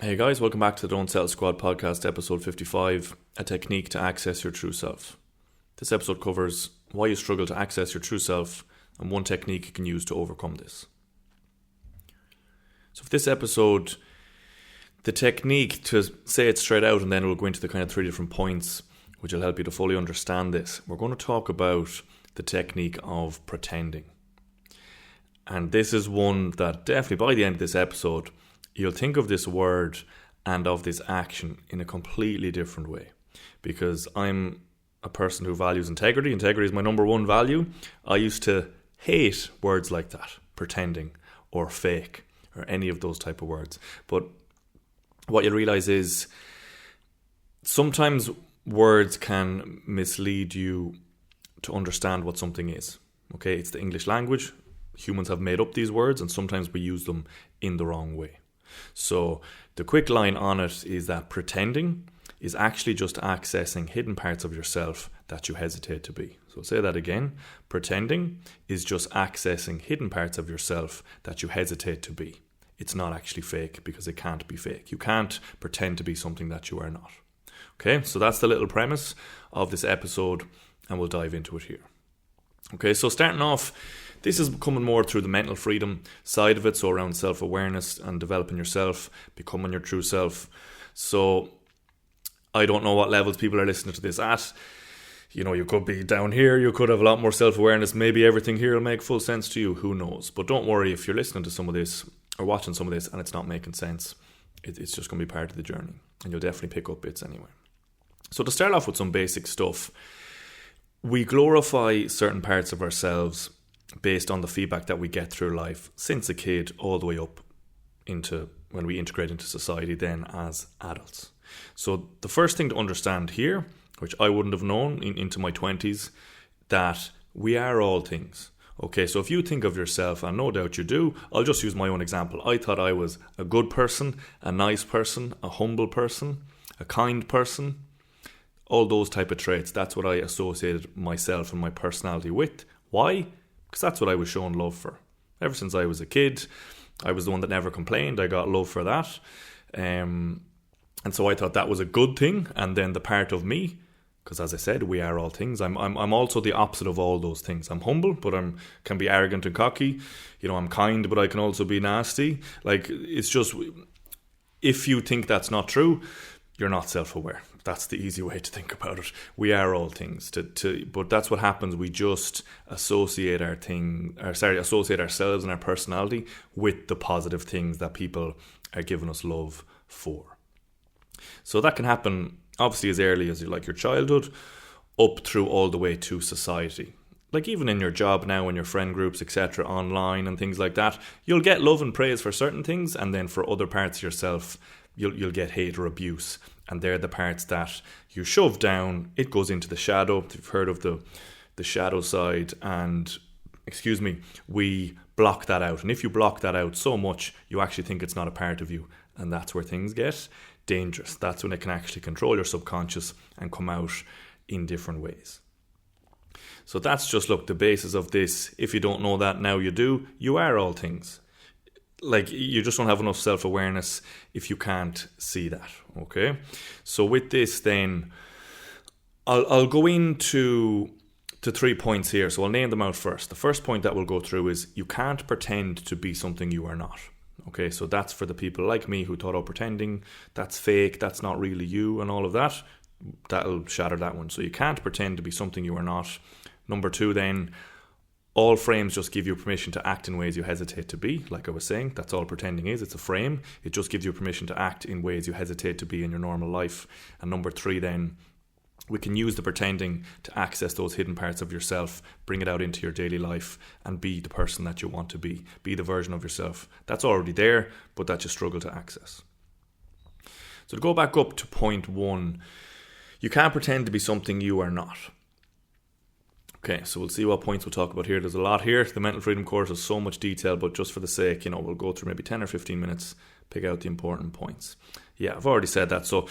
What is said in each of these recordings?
Hey guys, welcome back to the Don't Settle Squad podcast, episode 55, a technique to access your true self. This episode covers why you struggle to access your true self and one technique you can use to overcome this. So for this episode, the technique, to say it straight out and then we'll go into the kind of 3 different points which will help you to fully understand this. We're going to talk about the technique of pretending. And this is one that definitely by the end of this episode, you'll think of this word and of this action in a completely different way. Because I'm a person who values integrity. Integrity is my number one value. I used to hate words like that, pretending or fake or any of those type of words. But what you realise is sometimes words can mislead you to understand what something is. Okay, it's the English language. Humans have made up these words and sometimes we use them in the wrong way. So the quick line on it is that pretending is actually just accessing hidden parts of yourself that you hesitate to be. So I'll say that again. Pretending is just accessing hidden parts of yourself that you hesitate to be. It's not actually fake because it can't be fake. You can't pretend to be something that you are not. Okay, so that's the little premise of this episode and we'll dive into it here. Okay, so starting off, this is coming more through the mental freedom side of it, so around self-awareness and developing yourself, becoming your true self. So I don't know what levels people are listening to this at. You know, you could be down here, you could have a lot more self-awareness, maybe everything here will make full sense to you, who knows. But don't worry if you're listening to some of this or watching some of this and it's not making sense. It's just going to be part of the journey and you'll definitely pick up bits anyway. So to start off with some basic stuff, we glorify certain parts of ourselves based on the feedback that we get through life since a kid all the way up into when we integrate into society then as adults. So the first thing to understand here, which I wouldn't have known into my 20s, that we are all things. Okay, so if you think of yourself, and no doubt you do, I'll just use my own example. I thought I was a good person, a nice person, a humble person, a kind person, all those type of traits. That's what I associated myself and my personality with. Why? Because that's what I was shown love for. Ever since I was a kid, I was the one that never complained. I got love for that. And so I thought that was a good thing. And then the part of me, because as I said, we are all things. I'm also the opposite of all those things. I'm humble, but can be arrogant and cocky. You know, I'm kind, but I can also be nasty. Like, it's just, if you think that's not true, you're not self-aware. That's the easy way to think about it. We are all things, but that's what happens. We just associate associate ourselves and our personality with the positive things that people are giving us love for. So that can happen obviously as early as your childhood, up through all the way to society. Like even in your job now, in your friend groups, etc., online and things like that, you'll get love and praise for certain things, and then for other parts of yourself, you'll get hate or abuse. And they're the parts that you shove down. It goes into the shadow. You've heard of the shadow side. And, we block that out. And if you block that out so much, you actually think it's not a part of you. And that's where things get dangerous. That's when it can actually control your subconscious and come out in different ways. So that's just, the basis of this. If you don't know that, now you do. You are all things. Like, you just don't have enough self-awareness if you can't see that, okay? So with this then, I'll go into 3 points here, so I'll name them out first. The first point that we'll go through is you can't pretend to be something you are not, okay? So that's for the people like me who thought, pretending, that's fake, that's not really you and all of that. That'll shatter that one. So you can't pretend to be something you are not. Number 2 then, all frames just give you permission to act in ways you hesitate to be. Like I was saying, that's all pretending is. It's a frame. It just gives you permission to act in ways you hesitate to be in your normal life. And number 3 then, we can use the pretending to access those hidden parts of yourself, bring it out into your daily life and be the person that you want to be. Be the version of yourself. That's already there, but that you struggle to access. So to go back up to point 1, you can't pretend to be something you are not. Okay, so we'll see what points we'll talk about here. There's a lot here. The Mental Freedom course has so much detail, but just for the sake, we'll go through maybe 10 or 15 minutes, pick out the important points. Yeah, I've already said that. So,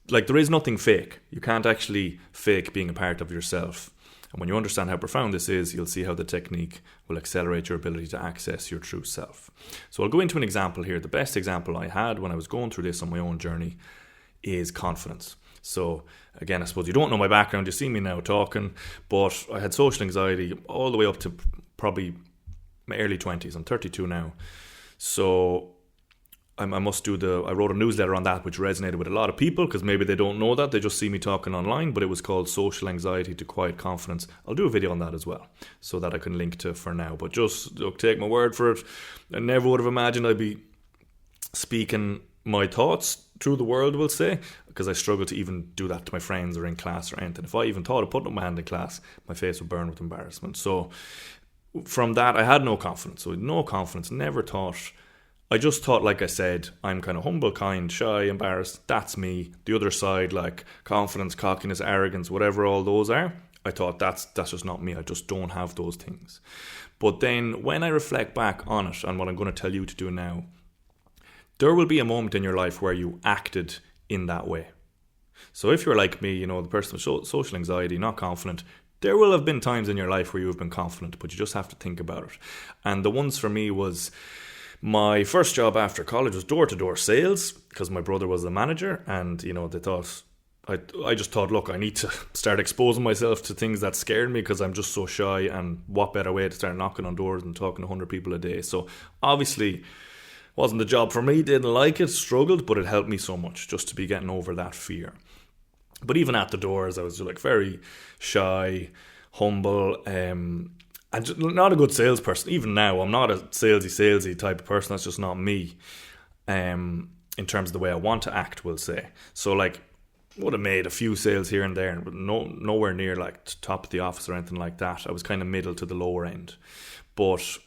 there is nothing fake. You can't actually fake being a part of yourself. And when you understand how profound this is, you'll see how the technique will accelerate your ability to access your true self. So I'll go into an example here. The best example I had when I was going through this on my own journey is confidence. So again, I suppose you don't know my background, you see me now talking, but I had social anxiety all the way up to probably my early 20s. I'm 32 now. So I wrote a newsletter on that, which resonated with a lot of people because maybe they don't know that. They just see me talking online, but it was called Social Anxiety to Quiet Confidence. I'll do a video on that as well so that I can link to for now. But just take my word for it. I never would have imagined I'd be speaking my thoughts through the world, we'll say, because I struggle to even do that to my friends or in class or anything. If I even thought of putting up my hand in class, my face would burn with embarrassment. So from that, I had no confidence. So no confidence, never thought. I just thought, like I said, I'm kind of humble, kind, shy, embarrassed. That's me. The other side, like confidence, cockiness, arrogance, whatever all those are, I thought that's just not me. I just don't have those things. But then when I reflect back on it and what I'm going to tell you to do now, there will be a moment in your life where you acted in that way. So if you're like me, the person with social anxiety, not confident, there will have been times in your life where you have been confident, but you just have to think about it. And the ones for me was, my first job after college was door-to-door sales because my brother was the manager, and they thought, I just thought, look, I need to start exposing myself to things that scared me because I'm just so shy, and what better way to start knocking on doors and talking to 100 people a day. So obviously wasn't the job for me, didn't like it, struggled, but it helped me so much just to be getting over that fear. But even at the doors, I was like very shy, humble, and not a good salesperson. Even now, I'm not a salesy type of person. That's just not me. In terms of the way I want to act, we'll say. So like, would have made a few sales here and there, but nowhere near like top of the office or anything like that. I was kind of middle to the lower end. But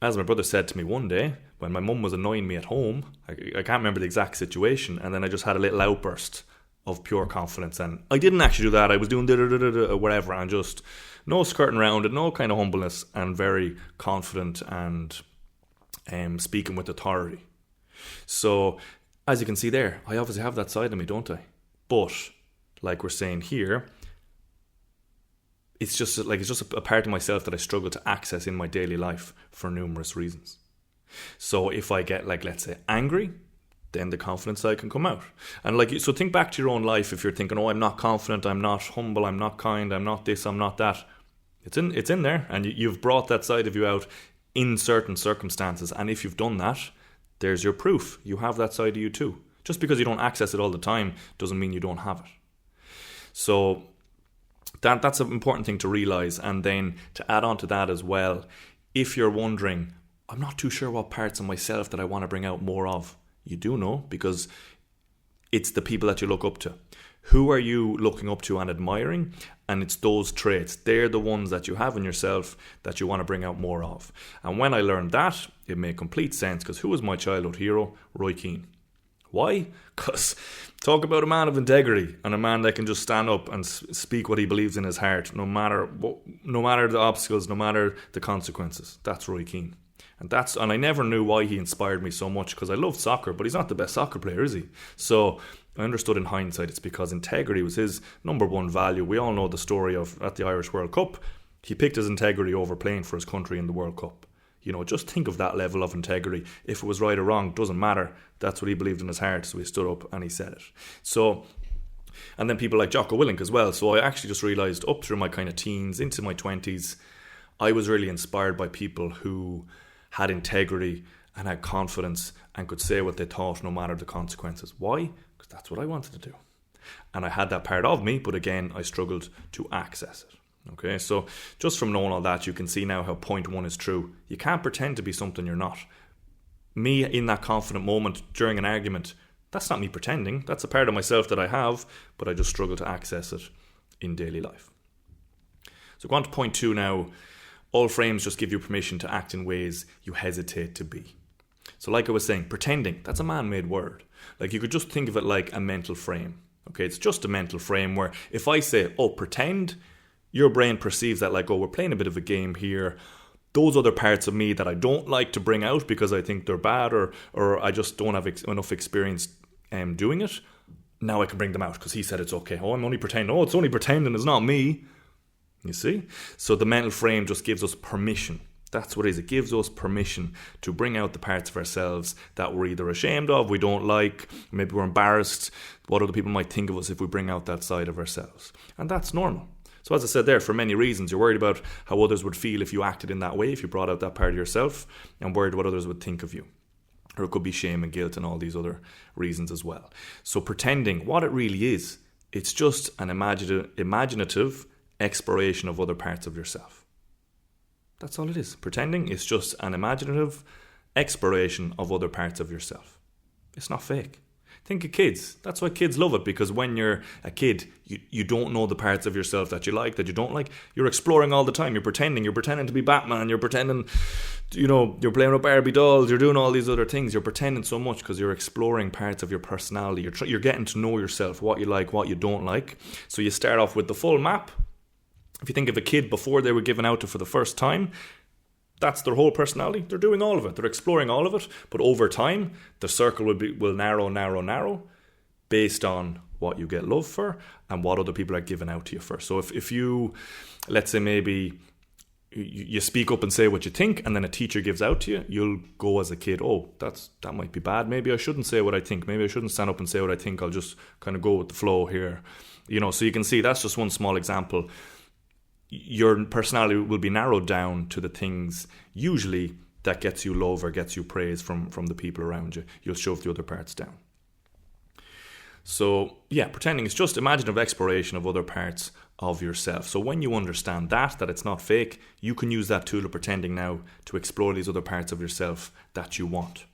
as my brother said to me one day, when my mum was annoying me at home, I can't remember the exact situation, and then I just had a little outburst of pure confidence, and I didn't actually do that. I was doing whatever, and just no skirting around it, no kind of humbleness, and very confident and speaking with authority. So as you can see there, I obviously have that side of me, don't I? But like we're saying here, it's just a part of myself that I struggle to access in my daily life for numerous reasons. So if I get, like, let's say, angry, then the confidence side can come out. And so think back to your own life. If you're thinking, I'm not confident, I'm not humble, I'm not kind, I'm not this, I'm not that, it's in there, and you've brought that side of you out in certain circumstances. And if you've done that, there's your proof. You have that side of you too. Just because you don't access it all the time doesn't mean you don't have it. So that's an important thing to realize. And then to add on to that as well, if you're wondering, I'm not too sure what parts of myself that I want to bring out more of, you do know, because it's the people that you look up to. Who are you looking up to and admiring? And it's those traits. They're the ones that you have in yourself that you want to bring out more of. And when I learned that, it made complete sense, because who was my childhood hero? Roy Keane. Why? Because talk about a man of integrity and a man that can just stand up and speak what he believes in his heart, no matter the obstacles, no matter the consequences. That's Roy Keane. And I never knew why he inspired me so much, because I loved soccer, but he's not the best soccer player, is he? So I understood in hindsight it's because integrity was his number one value. We all know the story of at the Irish World Cup, he picked his integrity over playing for his country in the World Cup. Just think of that level of integrity. If it was right or wrong, doesn't matter. That's what he believed in his heart, so he stood up and he said it. So, and then people like Jocko Willink as well. So I actually just realised up through my kind of teens, into my 20s, I was really inspired by people who had integrity and had confidence and could say what they thought no matter the consequences. Why? Because that's what I wanted to do. And I had that part of me, but again, I struggled to access it. Okay, so just from knowing all that, you can see now how point one is true. You can't pretend to be something you're not. Me in that confident moment during an argument, that's not me pretending. That's a part of myself that I have, but I just struggle to access it in daily life. So go on to point two now. All frames just give you permission to act in ways you hesitate to be. So like I was saying, pretending, that's a man-made word. Like you could just think of it like a mental frame. Okay, it's just a mental frame where if I say, pretend, your brain perceives that like, we're playing a bit of a game here. Those other parts of me that I don't like to bring out because I think they're bad or I just don't have enough experience doing it, now I can bring them out because he said it's okay. I'm only pretending. It's only pretending, it's not me. You see? So the mental frame just gives us permission. That's what it is. It gives us permission to bring out the parts of ourselves that we're either ashamed of, we don't like, maybe we're embarrassed, what other people might think of us if we bring out that side of ourselves. And that's normal. So as I said there, for many reasons, you're worried about how others would feel if you acted in that way, if you brought out that part of yourself, and worried what others would think of you. Or it could be shame and guilt and all these other reasons as well. So pretending, what it really is, it's just an imaginative exploration of other parts of yourself. That's all it is. Pretending is just an imaginative exploration of other parts of yourself. It's not fake. Think of kids. That's why kids love it, because when you're a kid, you don't know the parts of yourself that you like, that you don't like. You're exploring all the time. You're pretending to be Batman. You're pretending, you're playing with Barbie dolls. You're doing all these other things. You're pretending so much because you're exploring parts of your personality. You're getting to know yourself, what you like, what you don't like. So you start off with the full map. If you think of a kid before they were given out to for the first time, that's their whole personality. They're doing all of it. They're exploring all of it. But over time, the circle will narrow based on what you get love for and what other people are giving out to you for. So if you, let's say maybe you speak up and say what you think, and then a teacher gives out to you, you'll go as a kid, that might be bad. Maybe I shouldn't say what I think. Maybe I shouldn't stand up and say what I think. I'll just kind of go with the flow here. So you can see that's just one small example. Your personality will be narrowed down to the things usually that gets you love or gets you praise from the people around you. You'll shove the other parts down. So yeah, pretending is just imaginative exploration of other parts of yourself. So when you understand that it's not fake, you can use that tool of pretending now to explore these other parts of yourself that you want.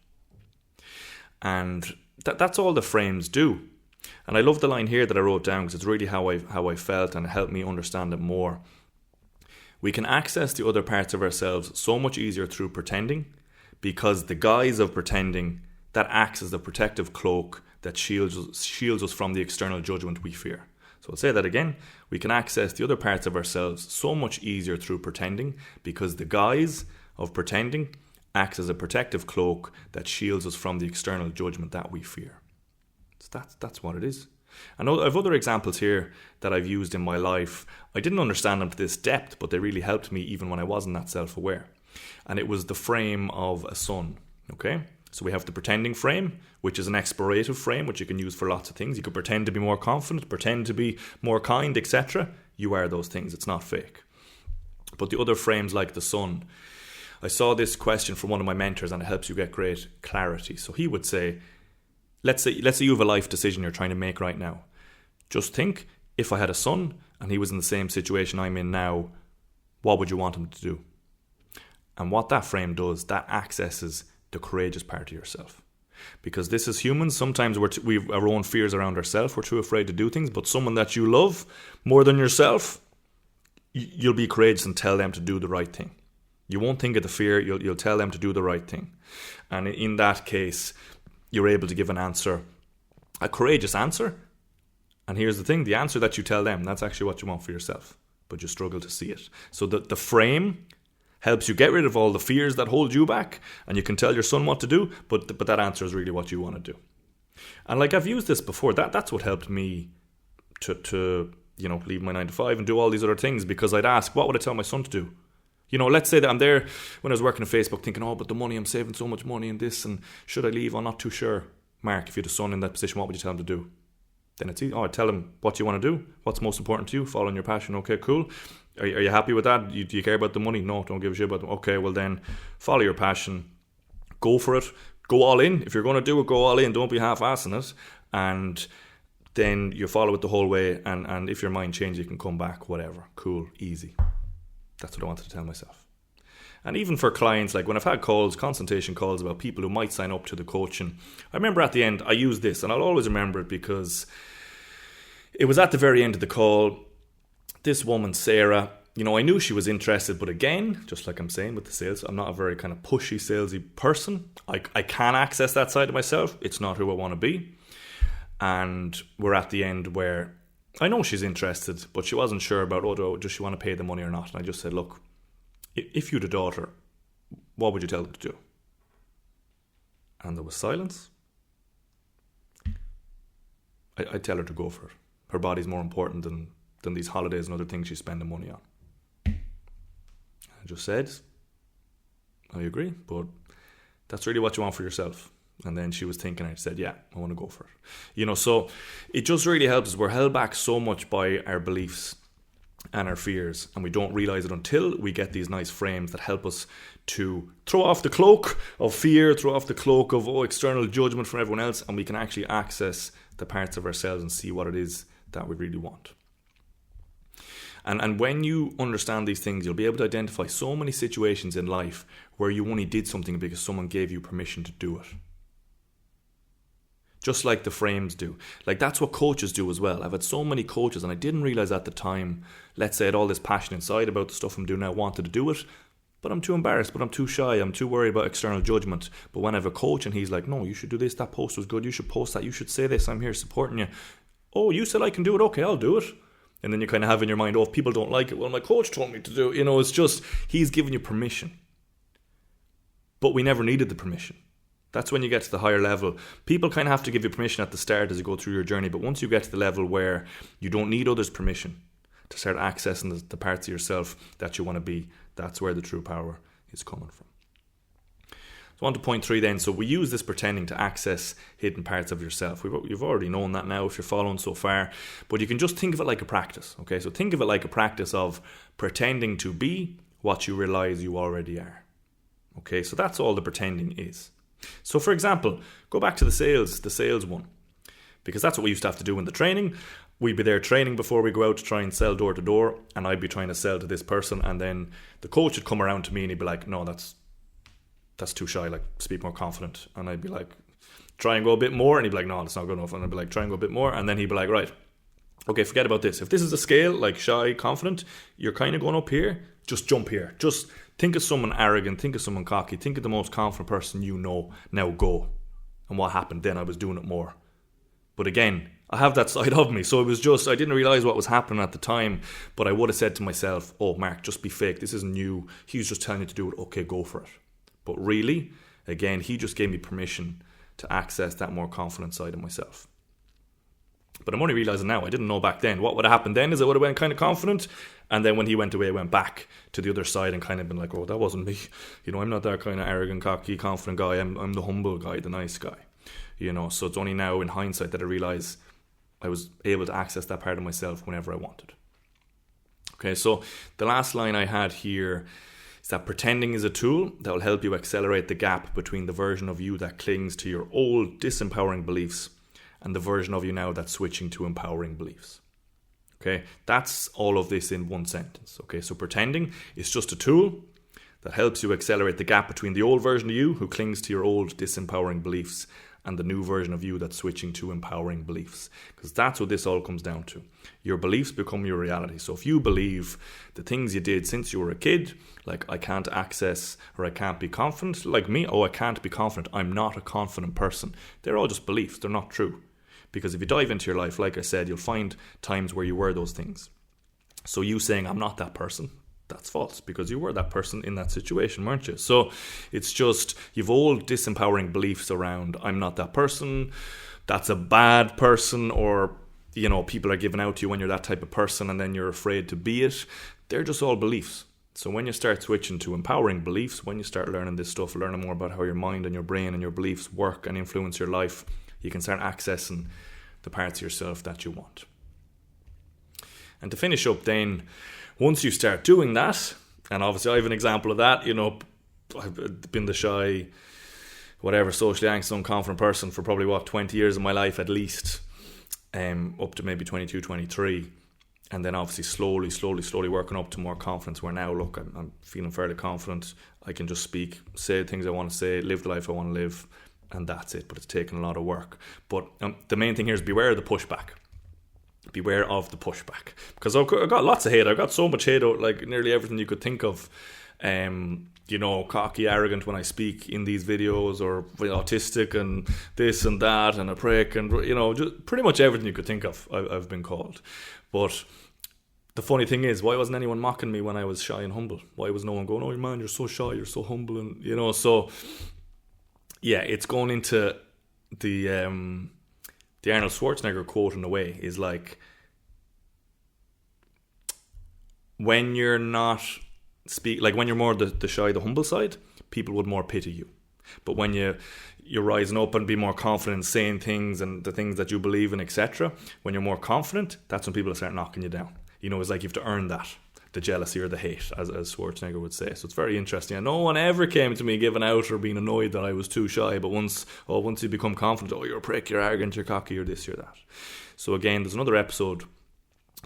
And that's all the frames do. And I love the line here that I wrote down because it's really how I felt, and it helped me understand it more. We can access the other parts of ourselves so much easier through pretending, because the guise of pretending, that acts as the protective cloak that shields us from the external judgment we fear. So I'll say that again. We can access the other parts of ourselves so much easier through pretending, because the guise of pretending acts as a protective cloak that shields us from the external judgment that we fear. So that's what it is. And I have other examples here that I've used in my life. I didn't understand them to this depth, but they really helped me even when I wasn't that self-aware. And it was the frame of a sun. Okay? So we have the pretending frame, which is an explorative frame, which you can use for lots of things. You could pretend to be more confident, pretend to be more kind, etc. You are those things. It's not fake. But the other frames, like the sun, I saw this question from one of my mentors, and it helps you get great clarity. So he would say, Let's say you have a life decision you're trying to make right now. Just think, if I had a son and he was in the same situation I'm in now, what would you want him to do? And what that frame does, that accesses the courageous part of yourself. Because this is humans, sometimes we've our own fears around ourselves, we're too afraid to do things, but someone that you love more than yourself, you'll be courageous and tell them to do the right thing. You won't think of the fear, you'll tell them to do the right thing. And in that case, you're able to give an answer, a courageous answer. And here's the thing, the answer that you tell them, that's actually what you want for yourself, but you struggle to see it. So the frame helps you get rid of all the fears that hold you back, and you can tell your son what to do, but that answer is really what you want to do. And like I've used this before, that's what helped me to leave my 9 to 5 and do all these other things, because I'd ask, what would I tell my son to do? Let's say that I'm there when I was working on Facebook thinking, but the money, I'm saving so much money in this, and should I leave? I'm not too sure. Mark, if you had a son in that position, what would you tell him to do? Then it's easy. I'd tell him what you want to do, what's most important to you, following your passion. Okay, cool. Are you happy with that? Do you care about the money? No, don't give a shit about them. Okay, well then, follow your passion. Go for it. Go all in. If you're going to do it, go all in. Don't be half-assing it. And then you follow it the whole way, and if your mind changes, you can come back, whatever. Cool, easy. That's what I wanted to tell myself. And even for clients, like when I've had consultation calls about people who might sign up to the coaching, I remember at the end, I used this, and I'll always remember it because it was at the very end of the call. This woman, Sarah, I knew she was interested, but again, just like I'm saying with the sales, I'm not a very kind of pushy, salesy person. I can access that side of myself. It's not who I want to be. And we're at the end where I know she's interested, but she wasn't sure about, does she want to pay the money or not? And I just said, look, if you had a daughter, what would you tell her to do? And there was silence. I'd tell her to go for it. Her body's more important than these holidays and other things she's spending money on. I just said, I agree, but that's really what you want for yourself. And then she was thinking, I said, yeah, I want to go for it. So it just really helps us. We're held back so much by our beliefs and our fears, and we don't realize it until we get these nice frames that help us to throw off the cloak of fear, throw off the cloak of external judgment from everyone else, and we can actually access the parts of ourselves and see what it is that we really want. And when you understand these things, you'll be able to identify so many situations in life where you only did something because someone gave you permission to do it. Just like the frames do. Like, that's what coaches do as well. I've had so many coaches, and I didn't realize at the time, let's say I had all this passion inside about the stuff I'm doing now, wanted to do it, but I'm too embarrassed, but I'm too shy, I'm too worried about external judgment. But when I have a coach and he's like, no, you should do this, that post was good, you should post that, you should say this, I'm here supporting you. Oh, you said I can do it, okay, I'll do it. And then you kind of have in your mind, oh, if people don't like it, well, my coach told me to do it. It's just, he's giving you permission. But we never needed the permission. That's when you get to the higher level. People kind of have to give you permission at the start as you go through your journey. But once you get to the level where you don't need others' permission to start accessing the parts of yourself that you want to be, that's where the true power is coming from. So on to point 3 then. So we use this pretending to access hidden parts of yourself. You've already known that now if you're following so far. But you can just think of it like a practice. Okay, so think of it like a practice of pretending to be what you realize you already are. Okay, so that's all the pretending is. So for example, go back to the sales one, because that's what we used to have to do in the training. We'd be there training before we go out to try and sell door to door, and I'd be trying to sell to this person, and then the coach would come around to me and he'd be like, no, that's too shy, like, speak more confident. And I'd be like, try and go a bit more, and he'd be like, no, that's not good enough. And I'd be like, try and go a bit more, and then he'd be like, right, okay, forget about this. If this is a scale, like shy, confident, you're kind of going up here, just jump here. Just think of someone arrogant, think of someone cocky, think of the most confident person you know, now go. And what happened then? I was doing it more. But again, I have that side of me, so it was just, I didn't realise what was happening at the time, but I would have said to myself, oh, Mark, just be fake, this isn't you, he's just telling you to do it, okay, go for it. But really, again, he just gave me permission to access that more confident side of myself. But I'm only realising now, I didn't know back then. What would have happened then is I would have been kind of confident, and then when he went away, I went back to the other side and kind of been like, oh, that wasn't me. I'm not that kind of arrogant, cocky, confident guy. I'm the humble guy, the nice guy. So it's only now in hindsight that I realise I was able to access that part of myself whenever I wanted. Okay, so the last line I had here is that pretending is a tool that will help you accelerate the gap between the version of you that clings to your old disempowering beliefs and the version of you now that's switching to empowering beliefs. Okay, that's all of this in one sentence. Okay, so pretending is just a tool that helps you accelerate the gap between the old version of you who clings to your old disempowering beliefs and the new version of you that's switching to empowering beliefs. Because that's what this all comes down to. Your beliefs become your reality. So if you believe the things you did since you were a kid, like I can't access or I can't be confident, like me, I can't be confident, I'm not a confident person. They're all just beliefs, they're not true. Because if you dive into your life, like I said, you'll find times where you were those things. So you saying I'm not that person, that's false, because you were that person in that situation, weren't you? So it's just, you've old disempowering beliefs around I'm not that person, that's a bad person, or people are giving out to you when you're that type of person and then you're afraid to be it. They're just all beliefs. So when you start switching to empowering beliefs, when you start learning this stuff, learning more about how your mind and your brain and your beliefs work and influence your life, you can start accessing the parts of yourself that you want. And to finish up then, once you start doing that, and obviously I have an example of that, I've been the shy, socially anxious, unconfident person for probably 20 years of my life at least, up to maybe 22, 23. And then obviously slowly working up to more confidence where now, look, I'm feeling fairly confident. I can just speak, say the things I want to say, live the life I want to live, and that's it. But it's taken a lot of work. But the main thing here is beware of the pushback. Beware of the pushback. Because I got lots of hate. I got so much hate out, like nearly everything you could think of. Cocky, arrogant when I speak in these videos, or autistic and this and that and a prick, and just pretty much everything you could think of I've been called. But the funny thing is, why wasn't anyone mocking me when I was shy and humble? Why was no one going, oh man, you're so shy, you're so humble, and so yeah, it's going into the Arnold Schwarzenegger quote in a way is like, when you're not speak, like when you're more the shy, the humble side, people would more pity you. But when you're rising up and be more confident, saying things and the things that you believe in, etc., when you're more confident, that's when people start knocking you down. You know, it's like you have to earn that, the jealousy or the hate, as Schwarzenegger would say. So it's very interesting. And no one ever came to me giving out or being annoyed that I was too shy. But once you become confident, you're a prick, you're arrogant, you're cocky, you're this, you're that. So again, there's another episode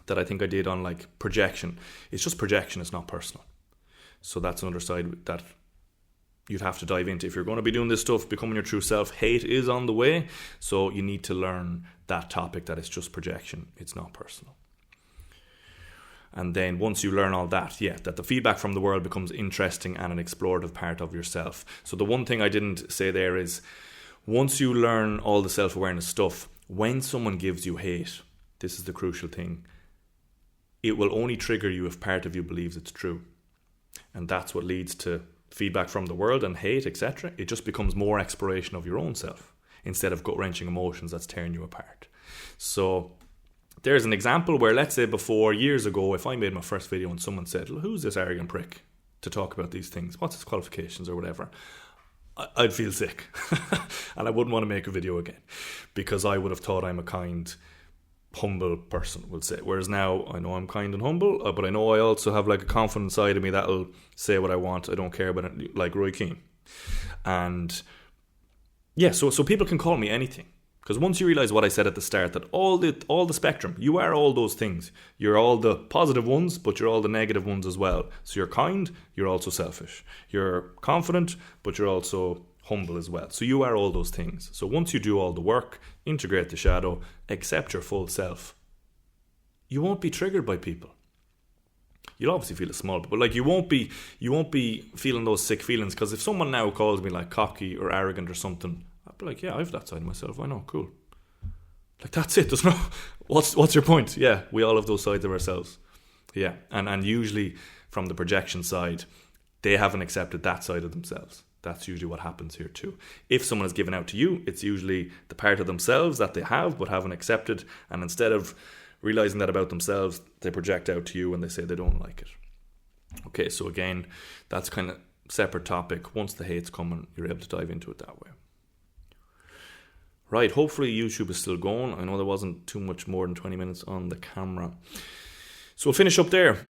that I think I did on like projection. It's just projection, it's not personal. So that's another side that you'd have to dive into. If you're going to be doing this stuff, becoming your true self, hate is on the way. So you need to learn that topic, that it's just projection, it's not personal. And then once you learn all that, that the feedback from the world becomes interesting and an explorative part of yourself. So the one thing I didn't say there is, once you learn all the self-awareness stuff, when someone gives you hate, this is the crucial thing, it will only trigger you if part of you believes it's true. And that's what leads to feedback from the world and hate, etc. It just becomes more exploration of your own self instead of gut-wrenching emotions that's tearing you apart. So there's an example where, let's say before, years ago, if I made my first video and someone said, who's this arrogant prick to talk about these things? What's his qualifications or whatever? I'd feel sick. And I wouldn't want to make a video again, because I would have thought I'm a kind, humble person, we'll say. Whereas now I know I'm kind and humble, but I know I also have like a confident side of me that'll say what I want. I don't care about it, like Roy Keane. And so people can call me anything. Because once you realise what I said at the start, that all the spectrum, you are all those things. You're all the positive ones, but you're all the negative ones as well. So you're kind, you're also selfish. You're confident, but you're also humble as well. So you are all those things. So once you do all the work, integrate the shadow, accept your full self, you won't be triggered by people. You'll obviously feel a small bit, but like you won't be feeling those sick feelings. Because if someone now calls me like cocky or arrogant or something, I'd be like, yeah, I have that side of myself. I know, cool. Like that's it. There's no what's your point? Yeah, we all have those sides of ourselves. Yeah, and usually from the projection side, they haven't accepted that side of themselves. That's usually what happens here too. If someone is given out to you, it's usually the part of themselves that they have but haven't accepted, and instead of realizing that about themselves, they project out to you and they say they don't like it. Okay, so again, that's kind of separate topic. Once the hate's coming, you're able to dive into it that way. Right, hopefully YouTube is still going. I know there wasn't too much more than 20 minutes on the camera. So we'll finish up there.